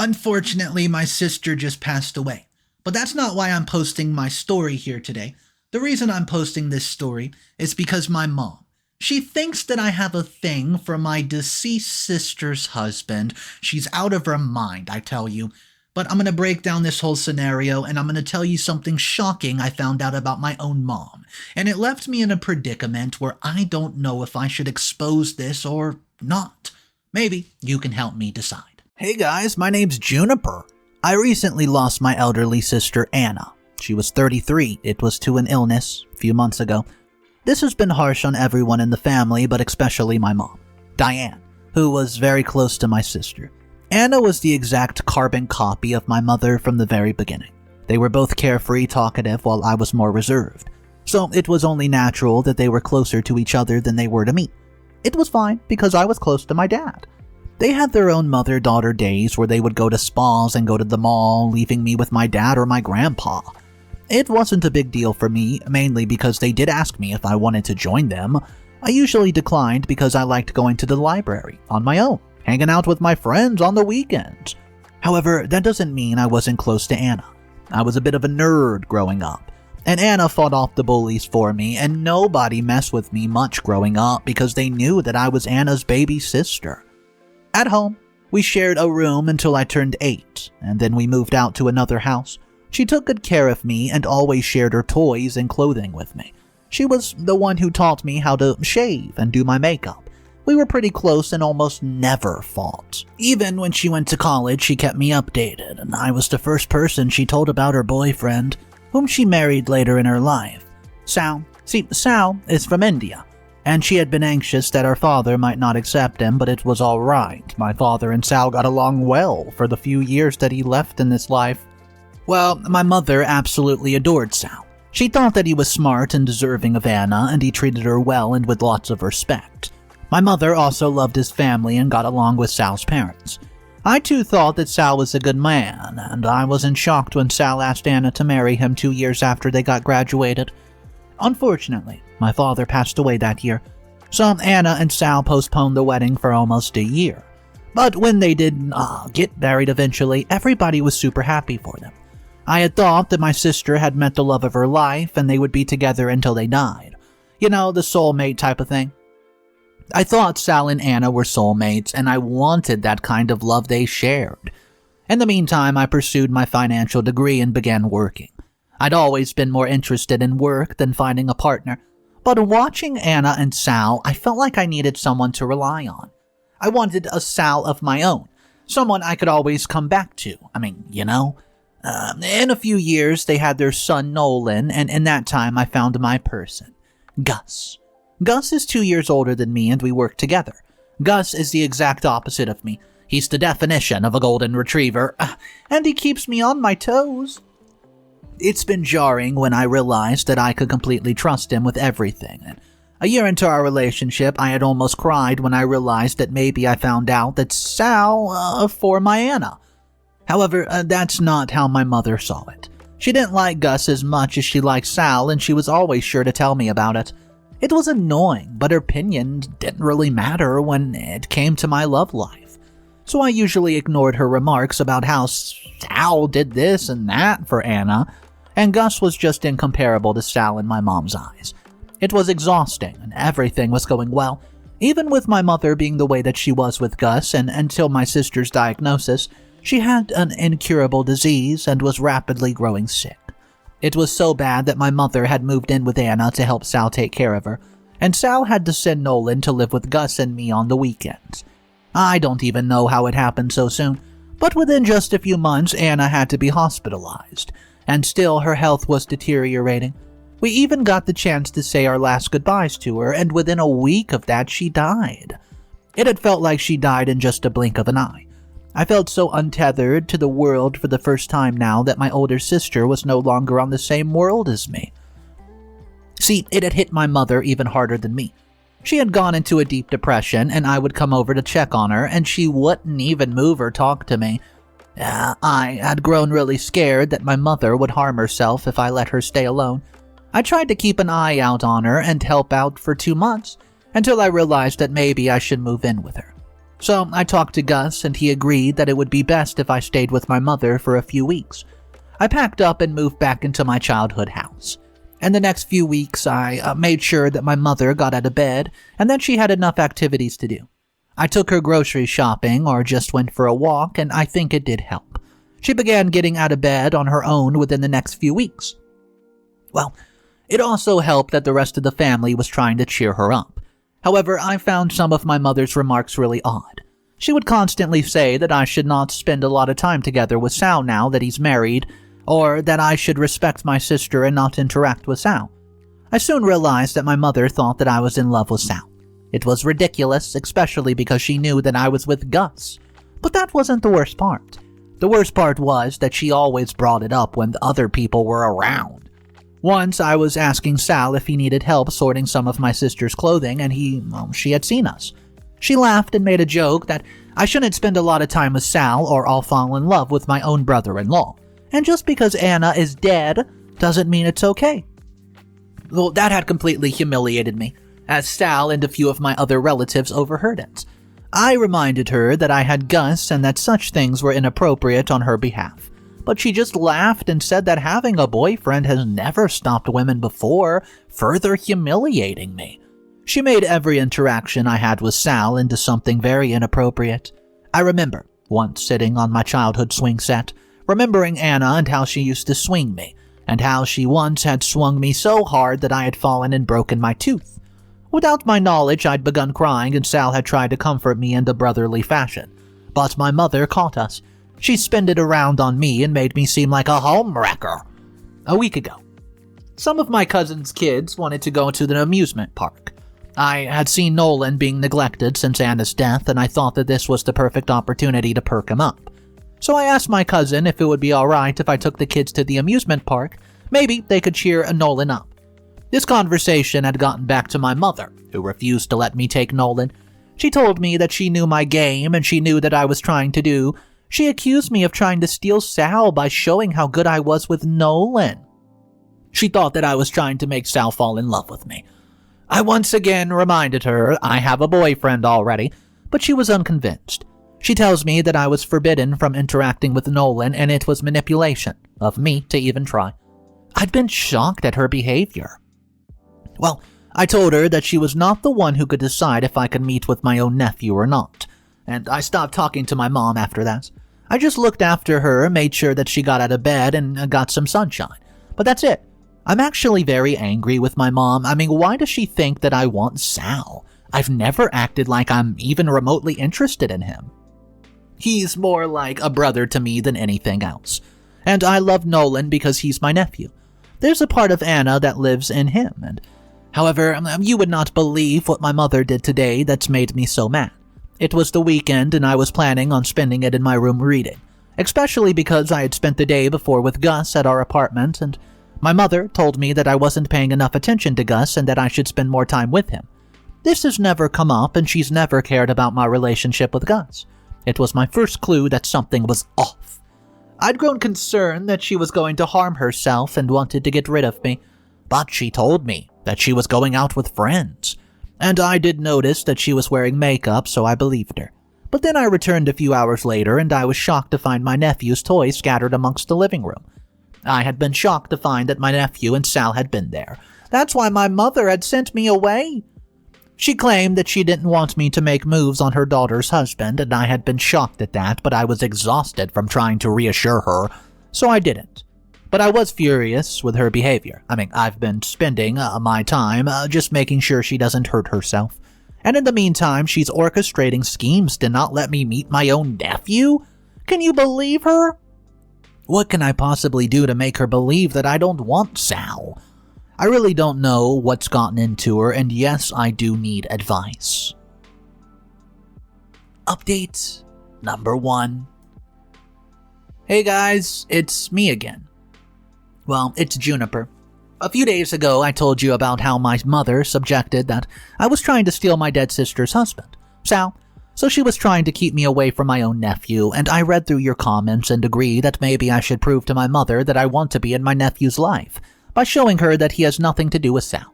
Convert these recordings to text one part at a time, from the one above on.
Unfortunately, my sister just passed away. But that's not why I'm posting my story here today. The reason I'm posting this story is because my mom, she thinks that I have a thing for my deceased sister's husband. She's out of her mind, I tell you. But I'm going to break down this whole scenario, and I'm going to tell you something shocking I found out about my own mom. And it left me in a predicament where I don't know if I should expose this or not. Maybe you can help me decide. Hey guys, my name's Juniper. I recently lost my elderly sister Anna. She was 33. It was to an illness a few months ago. This has been harsh on everyone in the family, but especially my mom, Diane, who was very close to my sister. Anna was the exact carbon copy of my mother from the very beginning. They were both carefree, talkative, while I was more reserved. So it was only natural that they were closer to each other than they were to me. It was fine because I was close to my dad. They had their own mother-daughter days where they would go to spas and go to the mall, leaving me with my dad or my grandpa. It wasn't a big deal for me, mainly because they did ask me if I wanted to join them. I usually declined because I liked going to the library on my own, hanging out with my friends on the weekends. However, that doesn't mean I wasn't close to Anna. I was a bit of a nerd growing up, and Anna fought off the bullies for me, and nobody messed with me much growing up because they knew that I was Anna's baby sister. At home, we shared a room until I turned 8, and then we moved out to another house. She took good care of me and always shared her toys and clothing with me. She was the one who taught me how to shave and do my makeup. We were pretty close and almost never fought. Even when she went to college, she kept me updated, and I was the first person she told about her boyfriend, whom she married later in her life, Sal. See, Sal is from India, and she had been anxious that her father might not accept him, but it was all right. My father and Sal got along well for the few years that he left in this life. Well, my mother absolutely adored Sal. She thought that he was smart and deserving of Anna, and he treated her well and with lots of respect. My mother also loved his family and got along with Sal's parents. I too thought that Sal was a good man, and I wasn't shocked when Sal asked Anna to marry him 2 years after they got graduated. Unfortunately, my father passed away that year, so Anna and Sal postponed the wedding for almost a year. But when they did get married eventually, everybody was super happy for them. I had thought that my sister had met the love of her life and they would be together until they died. You know, the soulmate type of thing. I thought Sal and Anna were soulmates, and I wanted that kind of love they shared. In the meantime, I pursued my financial degree and began working. I'd always been more interested in work than finding a partner, but watching Anna and Sal, I felt like I needed someone to rely on. I wanted a Sal of my own, someone I could always come back to. In a few years, they had their son Nolan, and in that time I found my person, Gus. Gus is 2 years older than me, and we work together. Gus is the exact opposite of me. He's the definition of a golden retriever, and he keeps me on my toes. It's been jarring when I realized that I could completely trust him with everything. And a year into our relationship, I had almost cried when I realized that maybe I found out that Sal for my Anna. However, that's not how my mother saw it. She didn't like Gus as much as she liked Sal, and she was always sure to tell me about it. It was annoying, but her opinion didn't really matter when it came to my love life. So I usually ignored her remarks about how Sal did this and that for Anna, and Gus was just incomparable to Sal in my mom's eyes. It was exhausting, and everything was going well, even with my mother being the way that she was with Gus, and until my sister's diagnosis, she had an incurable disease and was rapidly growing sick. It was so bad that my mother had moved in with Anna to help Sal take care of her, and Sal had to send Nolan to live with Gus and me on the weekends. I don't even know how it happened so soon, but within just a few months Anna had to be hospitalized, and still her health was deteriorating. We even got the chance to say our last goodbyes to her, and within a week of that she died. It had felt like she died in just a blink of an eye. I felt so untethered to the world for the first time now that my older sister was no longer on the same world as me. See, it had hit my mother even harder than me. She had gone into a deep depression, and I would come over to check on her, and she wouldn't even move or talk to me. I had grown really scared that my mother would harm herself if I let her stay alone. I tried to keep an eye out on her and help out for 2 months, until I realized that maybe I should move in with her. So I talked to Gus and he agreed that it would be best if I stayed with my mother for a few weeks. I packed up and moved back into my childhood house. In the next few weeks, I made sure that my mother got out of bed and that she had enough activities to do. I took her grocery shopping or just went for a walk, and I think it did help. She began getting out of bed on her own within the next few weeks. Well, it also helped that the rest of the family was trying to cheer her up. However, I found some of my mother's remarks really odd. She would constantly say that I should not spend a lot of time together with Sal now that he's married, or that I should respect my sister and not interact with Sal. I soon realized that my mother thought that I was in love with Sal. It was ridiculous, especially because she knew that I was with Gus. But that wasn't the worst part. The worst part was that she always brought it up when the other people were around. Once I was asking Sal if he needed help sorting some of my sister's clothing, and she had seen us. She laughed and made a joke that I shouldn't spend a lot of time with Sal or I'll fall in love with my own brother-in-law. And just because Anna is dead doesn't mean it's okay. Well, that had completely humiliated me, as Sal and a few of my other relatives overheard it. I reminded her that I had Gus and that such things were inappropriate on her behalf. But she just laughed and said that having a boyfriend has never stopped women before, further humiliating me. She made every interaction I had with Sal into something very inappropriate. I remember once sitting on my childhood swing set, remembering Anna and how she used to swing me, and how she once had swung me so hard that I had fallen and broken my tooth. Without my knowledge, I'd begun crying and Sal had tried to comfort me in a brotherly fashion. But my mother caught us. She spinned it around on me and made me seem like a homewrecker. A week ago, some of my cousin's kids wanted to go to the amusement park. I had seen Nolan being neglected since Anna's death, and I thought that this was the perfect opportunity to perk him up. So I asked my cousin if it would be alright if I took the kids to the amusement park. Maybe they could cheer Nolan up. This conversation had gotten back to my mother, who refused to let me take Nolan. She told me that she knew my game and she knew that I was trying to do. She accused me of trying to steal Sal by showing how good I was with Nolan. She thought that I was trying to make Sal fall in love with me. I once again reminded her I have a boyfriend already, but she was unconvinced. She tells me that I was forbidden from interacting with Nolan and it was manipulation of me to even try. I'd been shocked at her behavior. Well, I told her that she was not the one who could decide if I could meet with my own nephew or not, and I stopped talking to my mom after that. I just looked after her, made sure that she got out of bed and got some sunshine. But that's it. I'm actually very angry with my mom. I mean, why does she think that I want Sal? I've never acted like I'm even remotely interested in him. He's more like a brother to me than anything else. And I love Nolan because he's my nephew. There's a part of Anna that lives in him, and however, you would not believe what my mother did today that's made me so mad. It was the weekend and I was planning on spending it in my room reading, especially because I had spent the day before with Gus at our apartment, and my mother told me that I wasn't paying enough attention to Gus and that I should spend more time with him. This has never come up and she's never cared about my relationship with Gus. It was my first clue that something was off. I'd grown concerned that she was going to harm herself and wanted to get rid of me, but she told me that she was going out with friends. And I did notice that she was wearing makeup, so I believed her. But then I returned a few hours later and I was shocked to find my nephew's toys scattered amongst the living room. I had been shocked to find that my nephew and Sal had been there. That's why my mother had sent me away. She claimed that she didn't want me to make moves on her daughter's husband, and I had been shocked at that, but I was exhausted from trying to reassure her, so I didn't. But I was furious with her behavior. I mean, I've been spending my time just making sure she doesn't hurt herself. And in the meantime, she's orchestrating schemes to not let me meet my own nephew? Can you believe her? What can I possibly do to make her believe that I don't want Sal? I really don't know what's gotten into her, and yes, I do need advice. Update number 1. Hey guys, it's me again. Well, it's Juniper. A few days ago, I told you about how my mother subjected that I was trying to steal my dead sister's husband, Sal. So she was trying to keep me away from my own nephew, and I read through your comments and agree that maybe I should prove to my mother that I want to be in my nephew's life by showing her that he has nothing to do with Sal.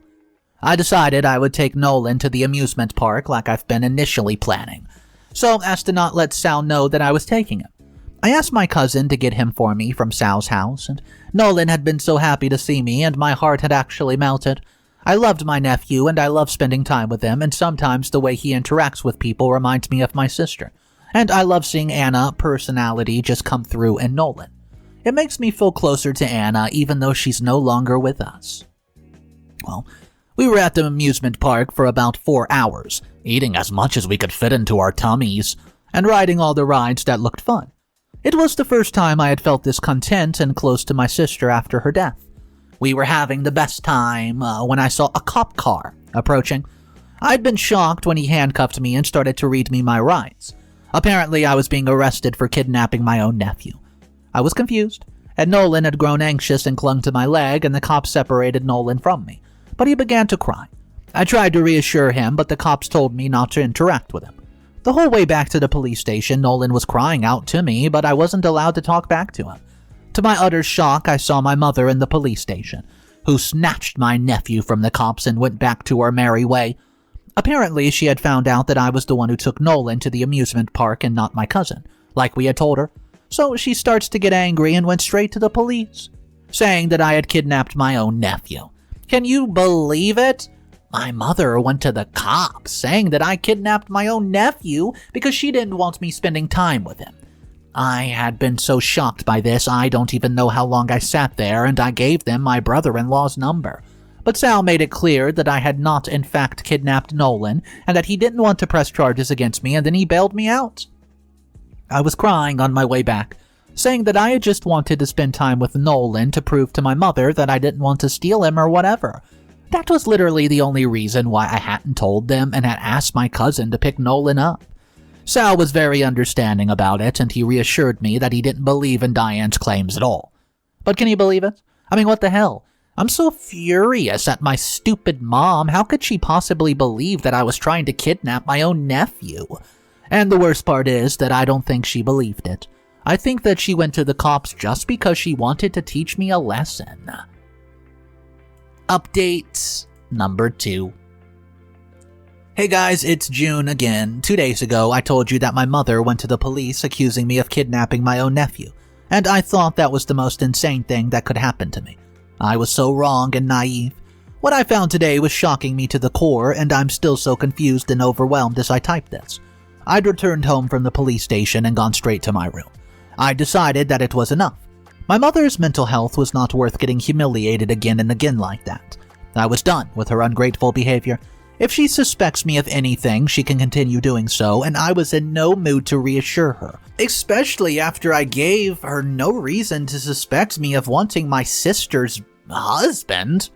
I decided I would take Nolan to the amusement park like I've been initially planning. so as to not let Sal know that I was taking him. I asked my cousin to get him for me from Sal's house, and Nolan had been so happy to see me, and my heart had actually melted. I loved my nephew, and I love spending time with him, and sometimes the way he interacts with people reminds me of my sister. And I love seeing Anna's personality just come through in Nolan. It makes me feel closer to Anna, even though she's no longer with us. Well, we were at the amusement park for about 4 hours, eating as much as we could fit into our tummies, and riding all the rides that looked fun. It was the first time I had felt this content and close to my sister after her death. We were having the best time when I saw a cop car approaching. I'd been shocked when he handcuffed me and started to read me my rights. Apparently, I was being arrested for kidnapping my own nephew. I was confused, and Nolan had grown anxious and clung to my leg, and the cop separated Nolan from me. But he began to cry. I tried to reassure him, but the cops told me not to interact with him. The whole way back to the police station, Nolan was crying out to me, but I wasn't allowed to talk back to him. To my utter shock, I saw my mother in the police station, who snatched my nephew from the cops and went back to her merry way. Apparently, she had found out that I was the one who took Nolan to the amusement park and not my cousin, like we had told her. So she starts to get angry and went straight to the police, saying that I had kidnapped my own nephew. Can you believe it? My mother went to the cops, saying that I kidnapped my own nephew because she didn't want me spending time with him. I had been so shocked by this, I don't even know how long I sat there, and I gave them my brother-in-law's number. But Sal made it clear that I had not in fact kidnapped Nolan, and that he didn't want to press charges against me, and then he bailed me out. I was crying on my way back, saying that I had just wanted to spend time with Nolan to prove to my mother that I didn't want to steal him or whatever. That was literally the only reason why I hadn't told them and had asked my cousin to pick Nolan up. Sal was very understanding about it, and he reassured me that he didn't believe in Diane's claims at all. But can you believe it? I mean, what the hell? I'm so furious at my stupid mom. How could she possibly believe that I was trying to kidnap my own nephew? And the worst part is that I don't think she believed it. I think that she went to the cops just because she wanted to teach me a lesson. Update number 2. Hey guys, it's June again. 2 days ago, I told you that my mother went to the police accusing me of kidnapping my own nephew, and I thought that was the most insane thing that could happen to me. I was so wrong and naive. What I found today was shocking me to the core, and I'm still so confused and overwhelmed as I type this. I'd returned home from the police station and gone straight to my room. I decided that it was enough. My mother's mental health was not worth getting humiliated again and again like that. I was done with her ungrateful behavior. If she suspects me of anything, she can continue doing so, and I was in no mood to reassure her, especially after I gave her no reason to suspect me of wanting my sister's husband.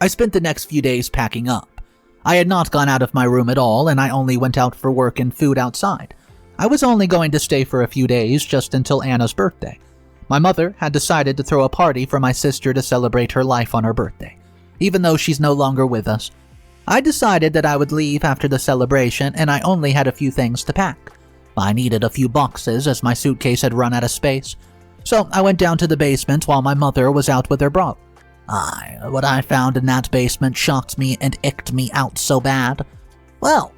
I spent the next few days packing up. I had not gone out of my room at all, and I only went out for work and food outside. I was only going to stay for a few days, just until Anna's birthday. My mother had decided to throw a party for my sister to celebrate her life on her birthday, even though she's no longer with us. I decided that I would leave after the celebration, and I only had a few things to pack. I needed a few boxes as my suitcase had run out of space. So I went down to the basement while my mother was out with her bro. What I found in that basement shocked me and icked me out so bad. Well,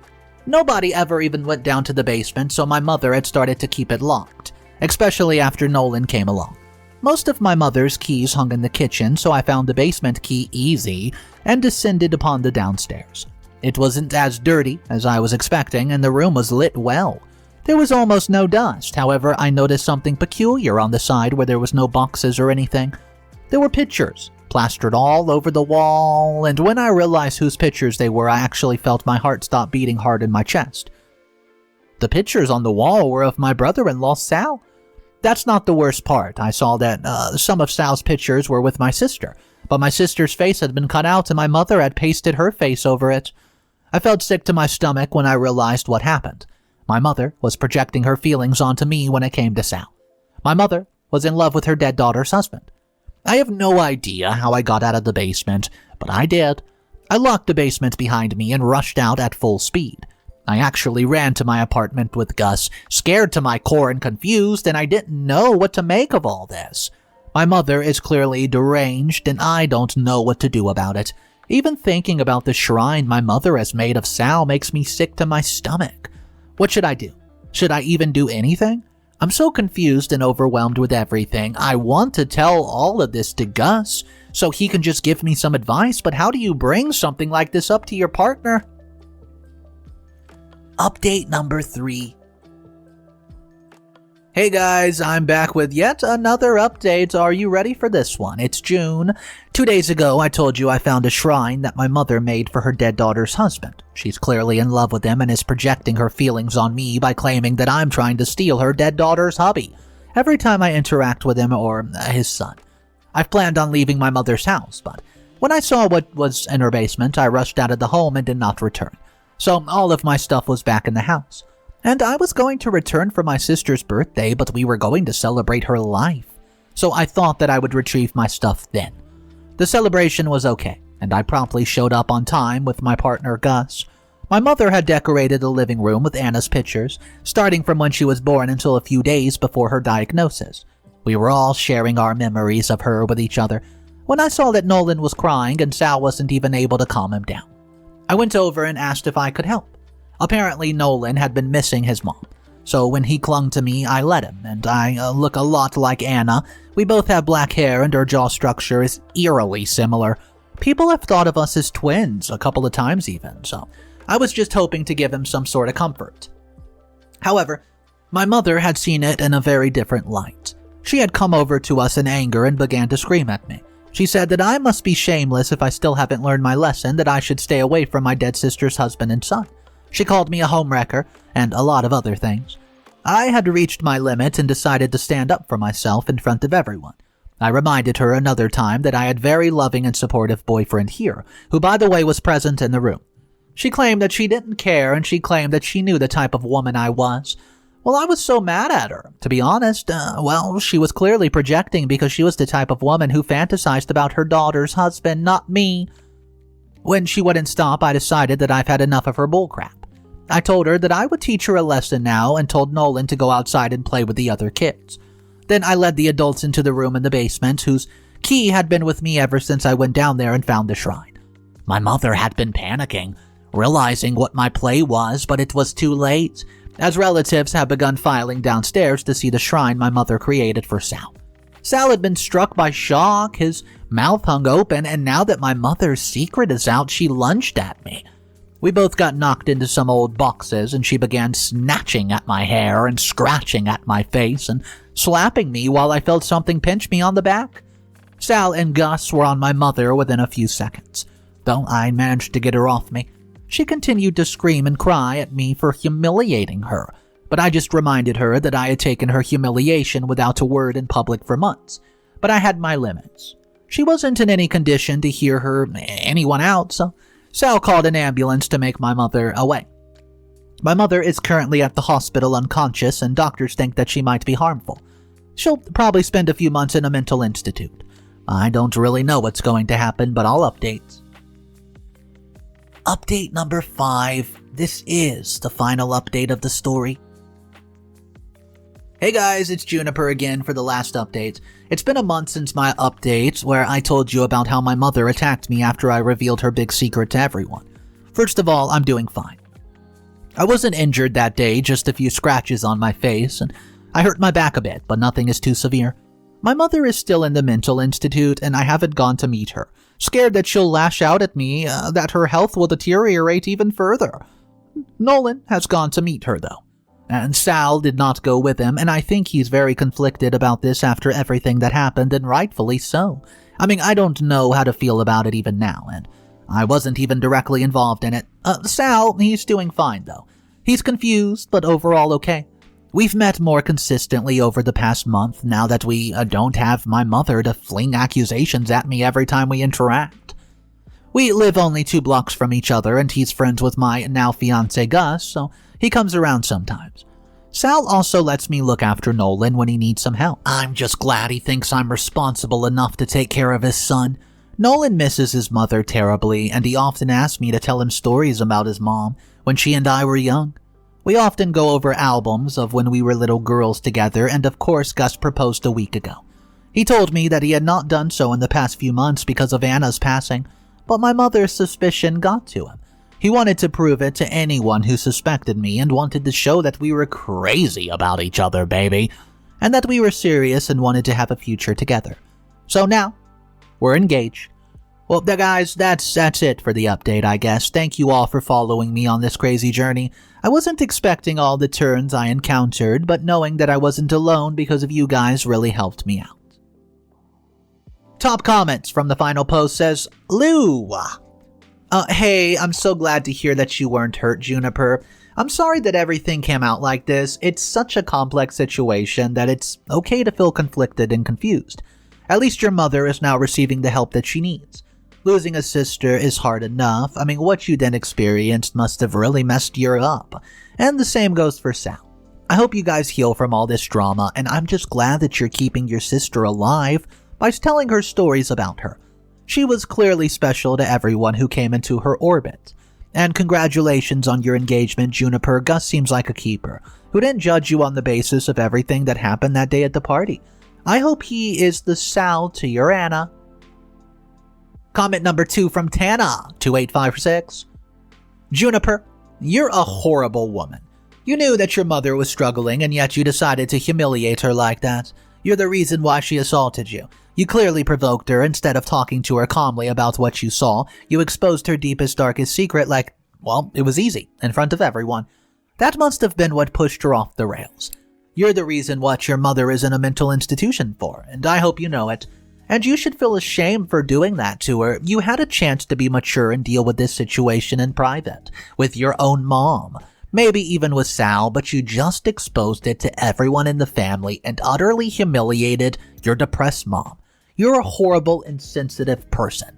nobody ever even went down to the basement, so my mother had started to keep it locked, especially after Nolan came along. Most of my mother's keys hung in the kitchen, so I found the basement key easy and descended upon the downstairs. It wasn't as dirty as I was expecting, and the room was lit well. There was almost no dust. However, I noticed something peculiar on the side where there was no boxes or anything. There were pictures plastered all over the wall, and when I realized whose pictures they were, I actually felt my heart stop beating hard in my chest. The pictures on the wall were of my brother-in-law, Sal. That's not the worst part. I saw that some of Sal's pictures were with my sister, but my sister's face had been cut out and my mother had pasted her face over it. I felt sick to my stomach when I realized what happened. My mother was projecting her feelings onto me when it came to Sal. My mother was in love with her dead daughter's husband. I have no idea how I got out of the basement, but I did. I locked the basement behind me and rushed out at full speed. I actually ran to my apartment with Gus, scared to my core and confused, and I didn't know what to make of all this. My mother is clearly deranged, and I don't know what to do about it. Even thinking about the shrine my mother has made of Sal makes me sick to my stomach. What should I do? Should I even do anything? I'm so confused and overwhelmed with everything. I want to tell all of this to Gus so he can just give me some advice, but how do you bring something like this up to your partner? Update number 3. Hey guys, I'm back with yet another update. Are you ready for this one? It's June. 2 days ago, I told you I found a shrine that my mother made for her dead daughter's husband. She's clearly in love with him and is projecting her feelings on me by claiming that I'm trying to steal her dead daughter's hubby every time I interact with him or his son. I've planned on leaving my mother's house, but when I saw what was in her basement, I rushed out of the home and did not return. So all of my stuff was back in the house. And I was going to return for my sister's birthday, but we were going to celebrate her life. So I thought that I would retrieve my stuff then. The celebration was okay, and I promptly showed up on time with my partner Gus. My mother had decorated the living room with Anna's pictures, starting from when she was born until a few days before her diagnosis. We were all sharing our memories of her with each other when I saw that Nolan was crying and Sal wasn't even able to calm him down. I went over and asked if I could help. Apparently, Nolan had been missing his mom, so when he clung to me, I let him, and I look a lot like Anna. We both have black hair and our jaw structure is eerily similar. People have thought of us as twins a couple of times even, so I was just hoping to give him some sort of comfort. However, my mother had seen it in a very different light. She had come over to us in anger and began to scream at me. She said that I must be shameless if I still haven't learned my lesson, that I should stay away from my dead sister's husband and son. She called me a homewrecker and a lot of other things. I had reached my limit and decided to stand up for myself in front of everyone. I reminded her another time that I had a very loving and supportive boyfriend here, who by the way was present in the room. She claimed that she didn't care and she claimed that she knew the type of woman I was. Well, I was so mad at her. To be honest, she was clearly projecting because she was the type of woman who fantasized about her daughter's husband, not me. When she wouldn't stop, I decided that I've had enough of her bullcrap. I told her that I would teach her a lesson now and told Nolan to go outside and play with the other kids. Then I led the adults into the room in the basement, whose key had been with me ever since I went down there and found the shrine. My mother had been panicking, realizing what my play was, but it was too late, as relatives had begun filing downstairs to see the shrine my mother created for Sal. Sal had been struck by shock, his mouth hung open, and now that my mother's secret is out, she lunged at me. We both got knocked into some old boxes and she began snatching at my hair and scratching at my face and slapping me while I felt something pinch me on the back. Sal and Gus were on my mother within a few seconds. Though I managed to get her off me, she continued to scream and cry at me for humiliating her, but I just reminded her that I had taken her humiliation without a word in public for months, but I had my limits. She wasn't in any condition to hear anyone out, so Sal called an ambulance to make my mother away. My mother is currently at the hospital unconscious and doctors think that she might be harmful. She'll probably spend a few months in a mental institute. I don't really know what's going to happen, but I'll update. Update number 5. This is the final update of the story. Hey guys, it's Juniper again for the last update. It's been a month since my update where I told you about how my mother attacked me after I revealed her big secret to everyone. First of all, I'm doing fine. I wasn't injured that day, just a few scratches on my face, and I hurt my back a bit, but nothing is too severe. My mother is still in the mental institute and I haven't gone to meet her, scared that she'll lash out at me, that her health will deteriorate even further. Nolan has gone to meet her though. And Sal did not go with him, and I think he's very conflicted about this after everything that happened, and rightfully so. I don't know how to feel about it even now, and I wasn't even directly involved in it. Sal, he's doing fine though. He's confused, but overall okay. We've met more consistently over the past month now that we don't have my mother to fling accusations at me every time we interact. We live only 2 blocks from each other, and he's friends with my now fiancé Gus, so he comes around sometimes. Sal also lets me look after Nolan when he needs some help. I'm just glad he thinks I'm responsible enough to take care of his son. Nolan misses his mother terribly, and he often asks me to tell him stories about his mom when she and I were young. We often go over albums of when we were little girls together, and of course Gus proposed a week ago. He told me that he had not done so in the past few months because of Anna's passing, but my mother's suspicion got to him. He wanted to prove it to anyone who suspected me and wanted to show that we were crazy about each other, baby, and that we were serious and wanted to have a future together. So now, we're engaged. Well, guys, that's it for the update, I guess. Thank you all for following me on this crazy journey. I wasn't expecting all the turns I encountered, but knowing that I wasn't alone because of you guys really helped me out. Top comments from the final post says, Lou. Hey, I'm so glad to hear that you weren't hurt, Juniper. I'm sorry that everything came out like this. It's such a complex situation that it's okay to feel conflicted and confused. At least your mother is now receiving the help that she needs. Losing a sister is hard enough. I mean, what you then experienced must have really messed you up. And the same goes for Sal. I hope you guys heal from all this drama, and I'm just glad that you're keeping your sister alive by telling her stories about her. She was clearly special to everyone who came into her orbit. And congratulations on your engagement, Juniper. Gus seems like a keeper who didn't judge you on the basis of everything that happened that day at the party. I hope he is the Sal to your Anna. Comment number 2 from Tana2856. Juniper, you're a horrible woman. You knew that your mother was struggling and yet you decided to humiliate her like that. You're the reason why she assaulted you. You clearly provoked her. Instead of talking to her calmly about what you saw, you exposed her deepest, darkest secret like, well, it was easy, in front of everyone. That must have been what pushed her off the rails. You're the reason what your mother is in a mental institution for, and I hope you know it. And you should feel ashamed for doing that to her. You had a chance to be mature and deal with this situation in private, with your own mom. Maybe even with Sal, but you just exposed it to everyone in the family and utterly humiliated your depressed mom. You're a horrible, insensitive person.